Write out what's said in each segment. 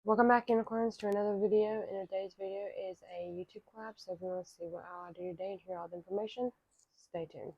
Welcome back in accordance to another video. In today's video is a YouTube collab, so if you want to see what I do today and hear all the information, stay tuned.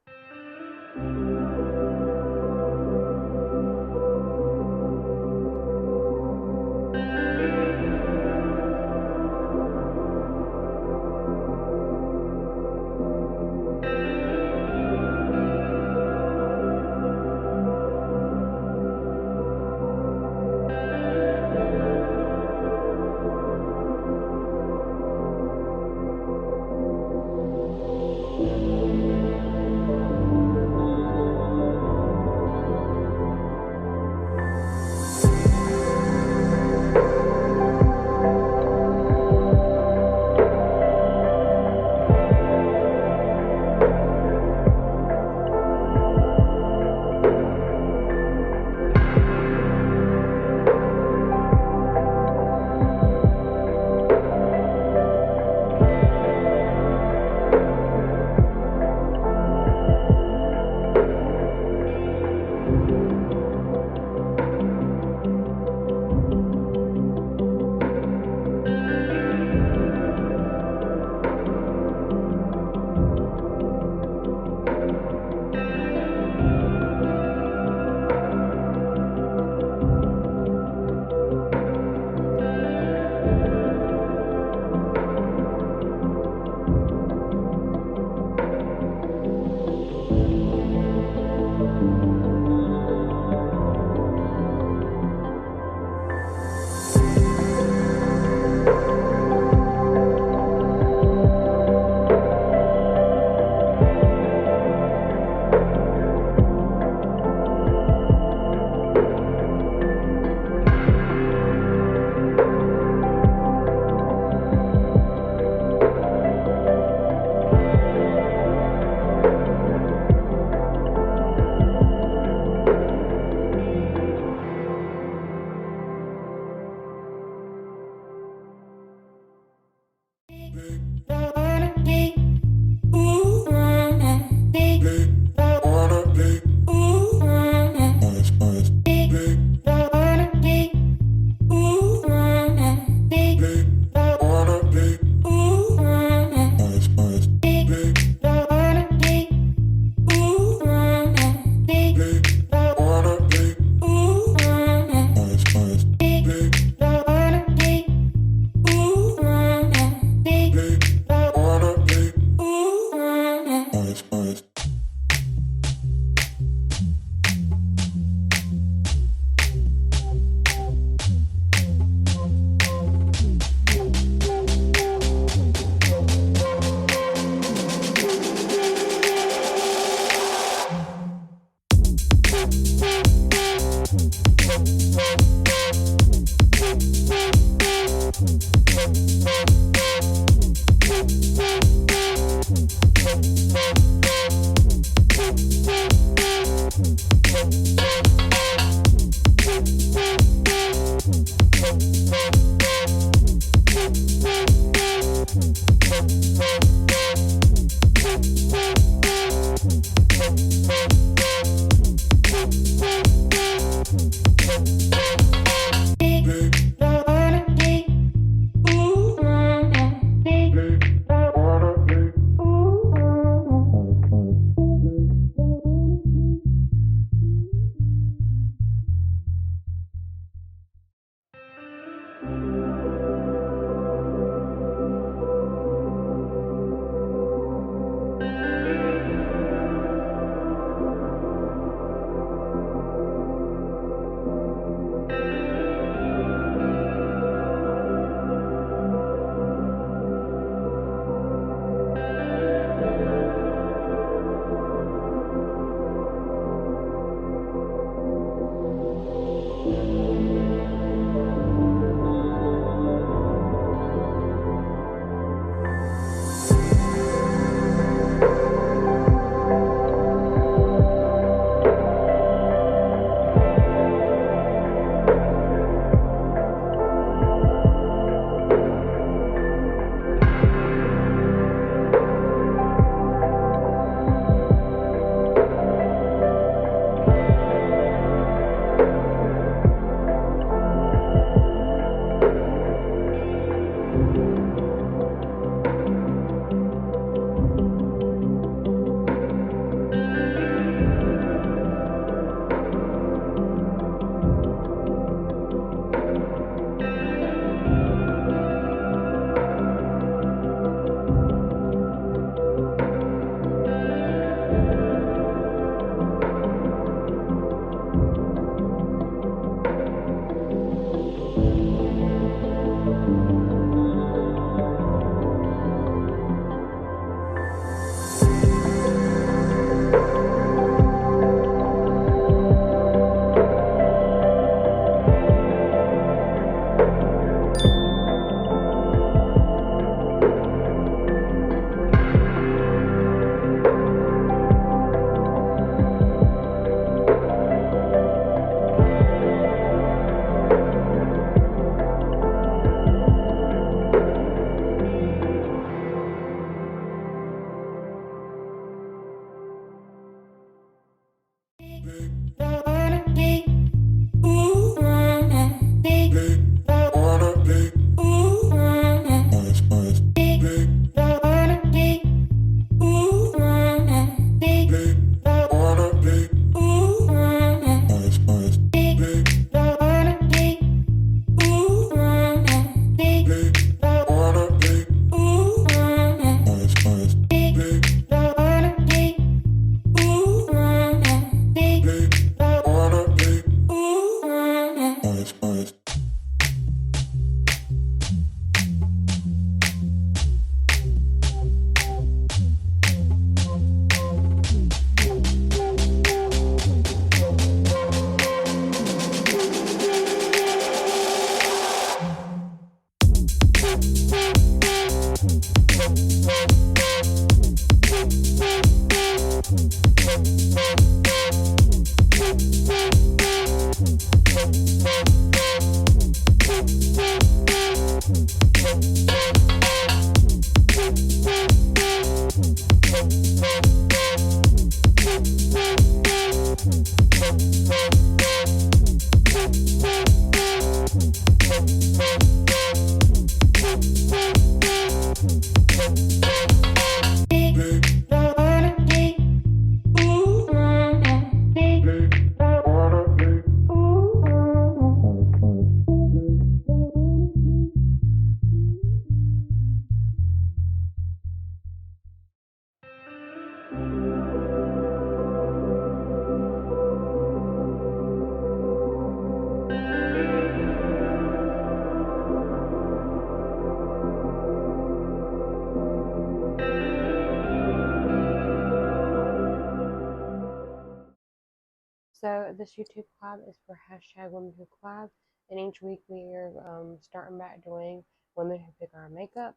So this YouTube collab is for hashtag womenwhocollab, and each week we are starting back doing women who pick our makeup,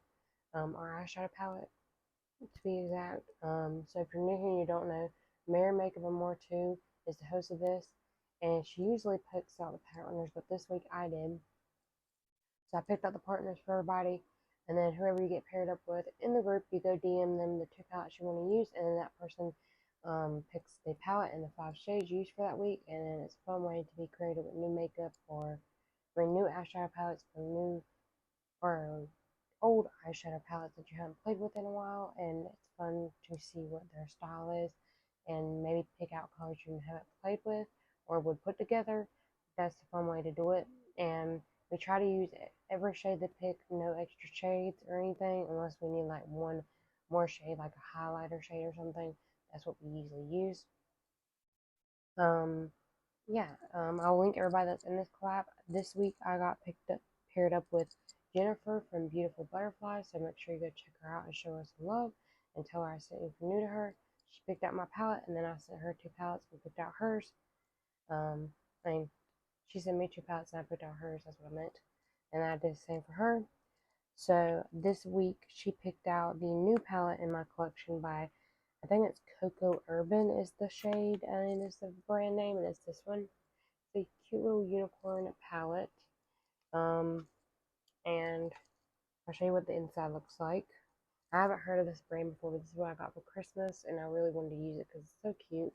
our eyeshadow palette to be exact. So if you're new here and you don't know, Mary Makeup and More Too is the host of this, and she usually picks out the partners, but this week I did. So I picked out the partners for everybody, and then whoever you get paired up with in the group, you go DM them the 2 palettes you want to use, and then that person picks the palette and the 5 shades used for that week, and then it's a fun way to be creative with new makeup or bring new eyeshadow palettes for new or old eyeshadow palettes that you haven't played with in a while, and it's fun to see what their style is and maybe pick out colors you haven't played with or would put together. That's a fun way to do it, and we try to use every shade they pick, no extra shades or anything, unless we need like one more shade, like a highlighter shade or something. That's what we usually use. I'll link everybody that's in this collab. This week I got paired up with Jennifer from Beautiful Butterfly, so make sure you go check her out and show her some love and tell her I sent you from new to her. She picked out my palette, and then I sent her 2 palettes and picked out hers. She sent me 2 palettes and I picked out hers, that's what I meant. And I did the same for her. So this week she picked out the new palette in my collection by, I think it's Coco Urban is the shade, and it's the brand name, and it's this one. It's a cute little unicorn palette. And I'll show you what the inside looks like. I haven't heard of this brand before, but this is what I got for Christmas, and I really wanted to use it because it's so cute.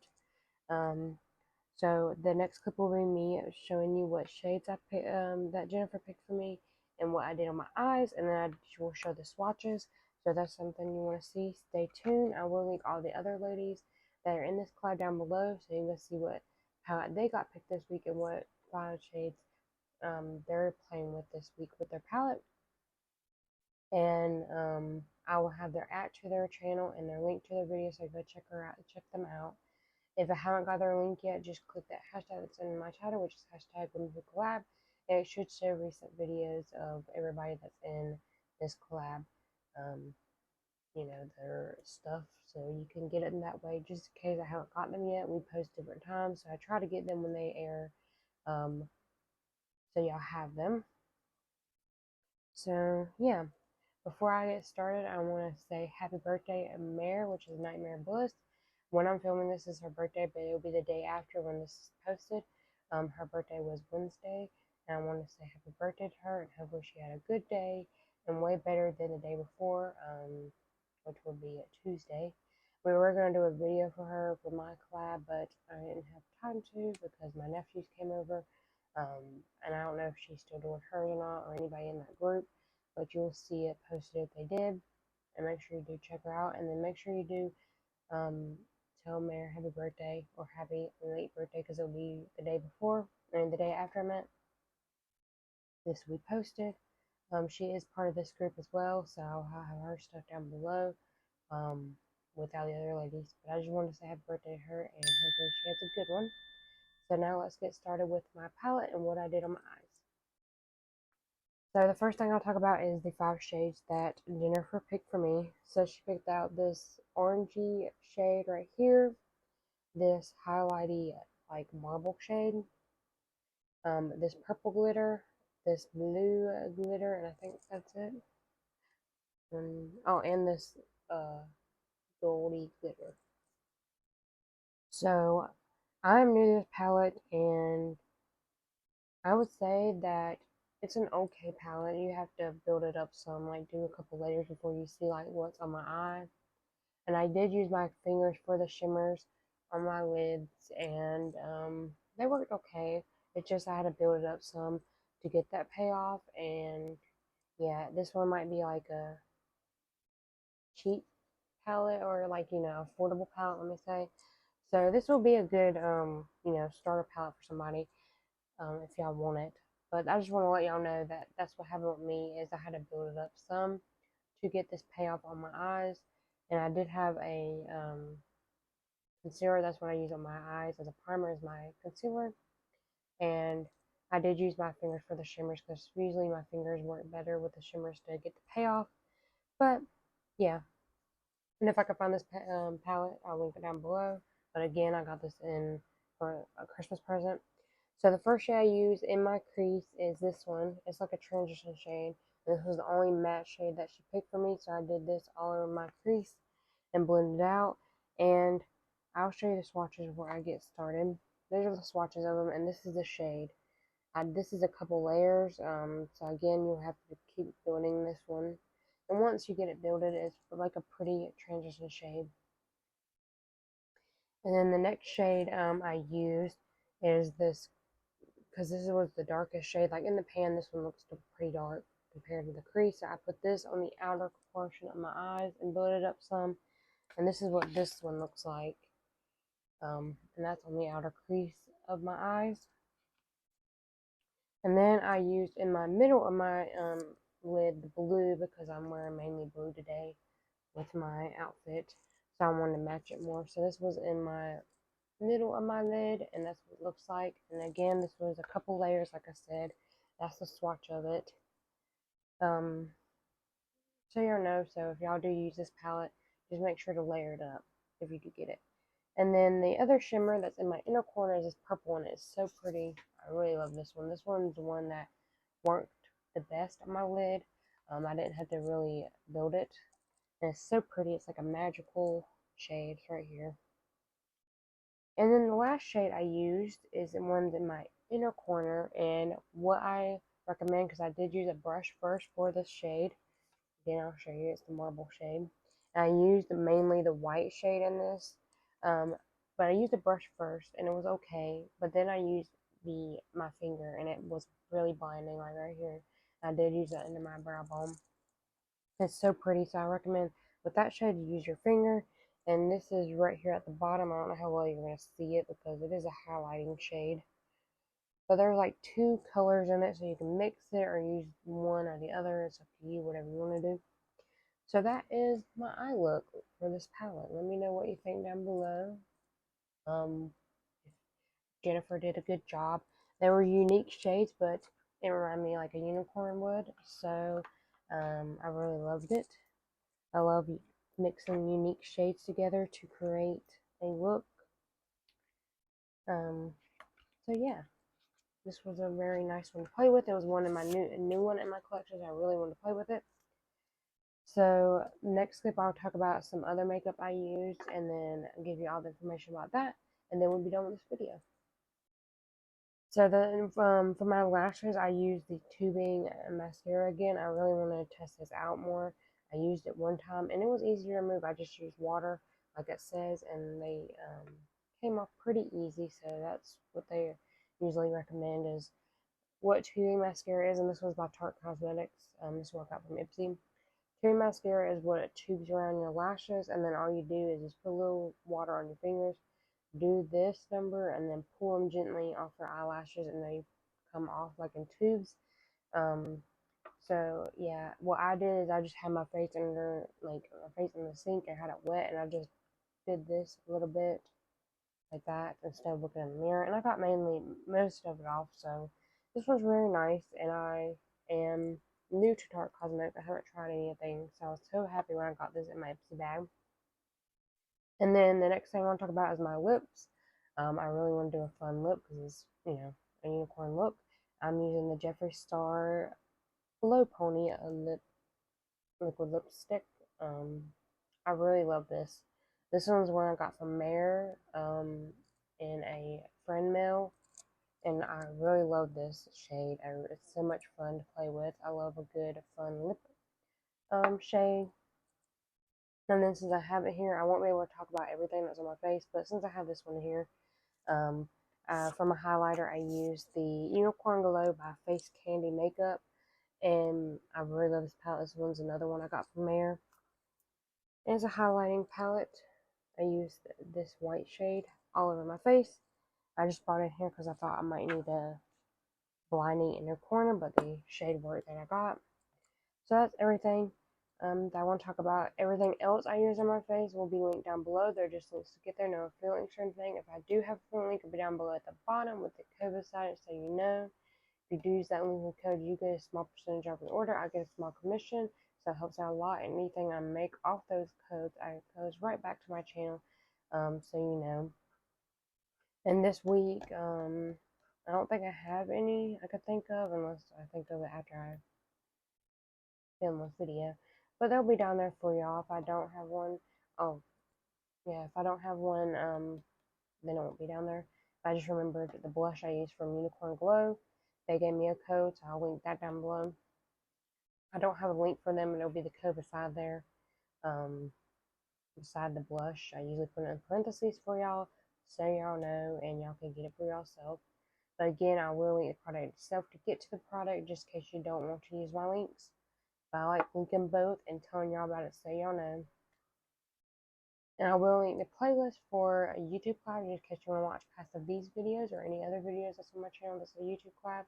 So the next clip will be me showing you what shades I picked, that Jennifer picked for me, and what I did on my eyes, and then I will show the swatches. So if that's something you want to see, stay tuned. I will link all the other ladies that are in this collab down below, so you can see what palette they got picked this week and what 5 shades they're playing with this week with their palette. And I will have their to their channel and their link to their video, so go check them out. If I haven't got their link yet, just click that hashtag that's in my title, which is hashtag womenwhocollab, and it should show recent videos of everybody that's in this collab, their stuff, so you can get it in that way. Just in case I haven't gotten them yet, we post different times, so I try to get them when they air, so y'all have them. So yeah, before I get started, I want to say happy birthday to Mare, which is Nightmare Bliss. When I'm filming this is her birthday, but it'll be the day after when this is posted. Her birthday was Wednesday, and I want to say happy birthday to her, and hopefully she had a good day and way better than the day before, which would be a Tuesday. We were going to do a video for her for my collab, but I didn't have time to because my nephews came over, and I don't know if she's still doing hers or not, or anybody in that group, but you'll see it posted if they did. And make sure you do check her out, and then make sure you do tell Mare happy birthday or happy late birthday, because it'll be the day before and the day after I met. This will be posted. She is part of this group as well, so I'll have her stuff down below with all the other ladies. But I just wanted to say happy birthday to her, and hopefully she has a good one. So now let's get started with my palette and what I did on my eyes. So the first thing I'll talk about is the 5 shades that Jennifer picked for me. So she picked out this orangey shade right here, this highlighty like marble shade, this purple glitter, this blue glitter, and I think that's it. And this goldy glitter. So I'm new to this palette, and I would say that it's an okay palette. You have to build it up some, like do a couple layers before you see like what's on my eye. And I did use my fingers for the shimmers on my lids, and they worked okay. It's just I had to build it up some to get that payoff. And yeah, this one might be like a cheap palette, or like, affordable palette, let me say. So this will be a good starter palette for somebody, if y'all want it. But I just want to let y'all know that that's what happened with me, is I had to build it up some to get this payoff on my eyes. And I did have a concealer. That's what I use on my eyes as a primer, as my concealer. And I did use my fingers for the shimmers, because usually my fingers work better with the shimmers to get the payoff. But yeah, and if I can find this palette, I'll link it down below. But again, I got this in for a Christmas present. So the first shade I use in my crease is this one. It's like a transition shade. This was the only matte shade that she picked for me, so I did this all over my crease and blended it out. And I'll show you the swatches before I get started. These are the swatches of them, and this is the shade. This is a couple layers, so again, you'll have to keep building this one. And once you get it builded, it's like a pretty transition shade. And then the next shade I used is this, because this was the darkest shade. Like in the pan, this one looks pretty dark compared to the crease. So I put this on the outer portion of my eyes and built it up some. And this is what this one looks like. And that's on the outer crease of my eyes. And then I used in my middle of my lid the blue, because I'm wearing mainly blue today with my outfit. So I wanted to match it more. So this was in my middle of my lid, and that's what it looks like. And again, this was a couple layers, like I said. That's the swatch of it. So y'all know, so if y'all do use this palette, just make sure to layer it up if you do get it. And then the other shimmer that's in my inner corner is this purple one. It's so pretty. I really love this one. This one's the one that worked the best on my lid. I didn't have to really build it. And it's so pretty. It's like a magical shade. It's right here. And then the last shade I used is the one in my inner corner. And what I recommend, because I did use a brush first for this shade. Again, I'll show you. It's the marble shade. And I used mainly the white shade in this. But I used the brush first, and it was okay. But then I used my finger, and it was really blinding, like right here. I did use that into my brow bone. It's so pretty, so I recommend with that shade you use your finger. And this is right here at the bottom. I don't know how well you're going to see it, because it is a highlighting shade. But there's like 2 colors in it, so you can mix it or use one or the other. It's up to you, whatever you want to do. So that is my eye look for this palette. Let me know what you think down below. Jennifer did a good job. They were unique shades, but it reminded me like a unicorn would. So I really loved it. I love mixing unique shades together to create a look. So yeah, this was a very nice one to play with. It was one of my new one in my collection. I really wanted to play with it. So next clip, I'll talk about some other makeup I used, and then give you all the information about that, and then we'll be done with this video. So then for my lashes, I used the tubing mascara again. I really wanted to test this out more. I used it one time, and it was easy to remove. I just used water, like it says, and they came off pretty easy. So that's what they usually recommend, is what tubing mascara is. And this was by Tarte Cosmetics. This one I got from Ipsy. Tubing mascara is what it tubes around your lashes, and then all you do is just put a little water on your fingers, do this number, and then pull them gently off your eyelashes, and they come off like in tubes. So yeah, what I did is I just had my face under, like my face in the sink, and had it wet, and I just did this a little bit, like that instead of looking in the mirror. And I got mainly most of it off, so this one's very nice. And I am new to Tarte Cosmetics. I haven't tried anything, so I was so happy when I got this in my Ipsy bag. And then the next thing I want to talk about is my lips. I really want to do a fun lip because it's, a unicorn look. I'm using the Jeffree Star Glow Pony liquid lipstick. I really love this. This one's one I got from Mare in a friend mail, and I really love this shade. It's so much fun to play with. I love a good fun lip shade. And then since I have it here, I won't be able to talk about everything that's on my face, but since I have this one here, for my highlighter, I use the Unicorn Glow by Face Candy Makeup, and I really love this palette. This one's another one I got from Mare. It's a highlighting palette. I used this white shade all over my face. I just brought it here because I thought I might need a blinding inner corner, but the shade worked that I got. So that's everything that I want to talk about. Everything else I use on my face will be linked down below. They're just links to get there, no affiliate links or anything. If I do have a affiliate link, it'll be down below at the bottom with the code beside it, so you know. If you do use that link and code, you get a small percentage off your order. I get a small commission, so it helps out a lot. Anything I make off those codes, I goes right back to my channel, so you know. And this week, I don't think I have any I could think of, unless I think of it after I film this video. But they'll be down there for y'all if I don't have one. Oh, yeah, if I don't have one, then it won't be down there. I just remembered the blush I used from Unicorn Glow. They gave me a code, so I'll link that down below. I don't have a link for them, and it'll be the code beside there. Beside the blush, I usually put it in parentheses for y'all, so y'all know, and y'all can get it for yourself. But again, I will link the product itself to get to the product, just in case you don't want to use my links. But I like linking both and telling y'all about it so y'all know. And I will link the playlist for a YouTube collab, just in case you want to watch past of these videos or any other videos that's on my channel that's a YouTube collab.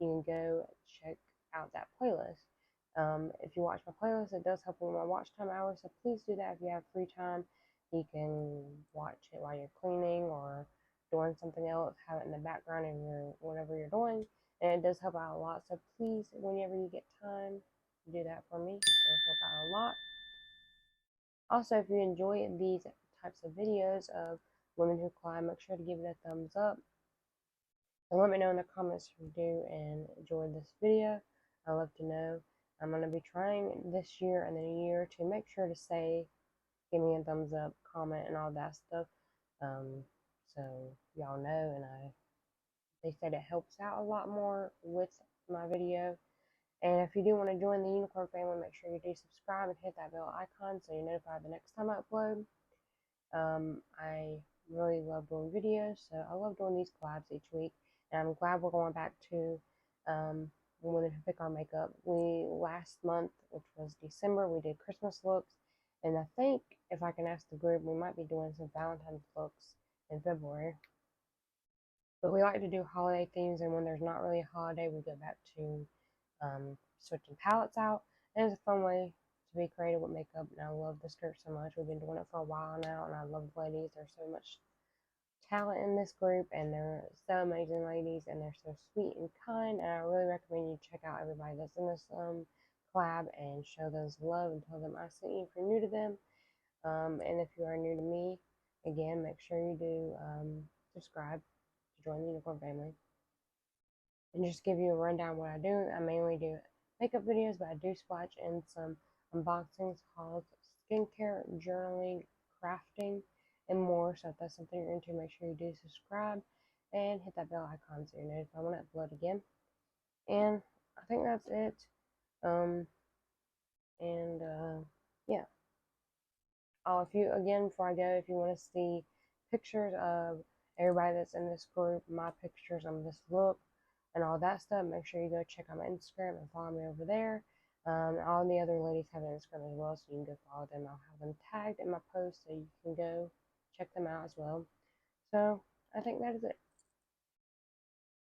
You can go check out that playlist. If you watch my playlist, it does help with my watch time hours, so please do that if you have free time. You can watch it while you're cleaning or doing something else, have it in the background of your whatever you're doing, and it does help out a lot. So please, whenever you get time, do that for me. It will help out a lot. Also, if you enjoy these types of videos of women who climb, make sure to give it a thumbs up. And let me know in the comments if you do and enjoyed this video. I'd love to know. I'm going to be trying this year and then a year to make sure to say, give me a thumbs up, comment, and all that stuff. So y'all know, and they said it helps out a lot more with my video. And if you do want to join the Unicorn family, make sure you do subscribe and hit that bell icon so you're notified the next time I upload. I really love doing videos, so I love doing these collabs each week. And I'm glad we're going back to Women Who Pick Our Makeup. Last month, which was December, we did Christmas looks. And I think, if I can ask the group, we might be doing some Valentine's looks in February. But we like to do holiday themes, and when there's not really a holiday, we go back to switching palettes out. And it's a fun way to be creative with makeup, and I love this group so much. We've been doing it for a while now, and I love the ladies. There's so much talent in this group, and they're so amazing ladies, and they're so sweet and kind, and I really recommend you check out everybody that's in this collab and show those love and tell them I sent you if you're new to them. And if you are new to me, again, make sure you do subscribe to join the Unicorn family. And just give you a rundown of what I do. I mainly do makeup videos, but I do splash in some unboxings, hauls, skincare, journaling, crafting, and more. So if that's something you're into, make sure you do subscribe and hit that bell icon so you're notified when I upload again. And I think that's it. Yeah. Oh, before I go, if you want to see pictures of everybody that's in this group, my pictures on this look, and all that stuff, make sure you go check out my Instagram and follow me over there. All the other ladies have an Instagram as well, so you can go follow them. I'll have them tagged in my post, so you can go check them out as well. So I think that is it.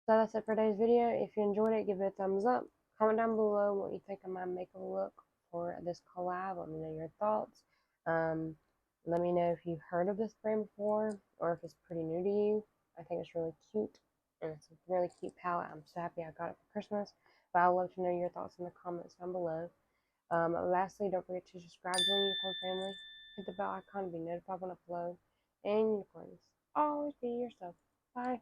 So that's it for today's video. If you enjoyed it, give it a thumbs up. Comment down below what you think of my makeup look for this collab. Let me know your thoughts. Let me know if you've heard of this brand before or if it's pretty new to you. I think it's really cute and it's a really cute palette. I'm so happy I got it for Christmas. But I'd love to know your thoughts in the comments down below. Lastly, don't forget to subscribe to the Unicorn family. Hit the bell icon to be notified when I upload. And unicorns, always be yourself. Bye.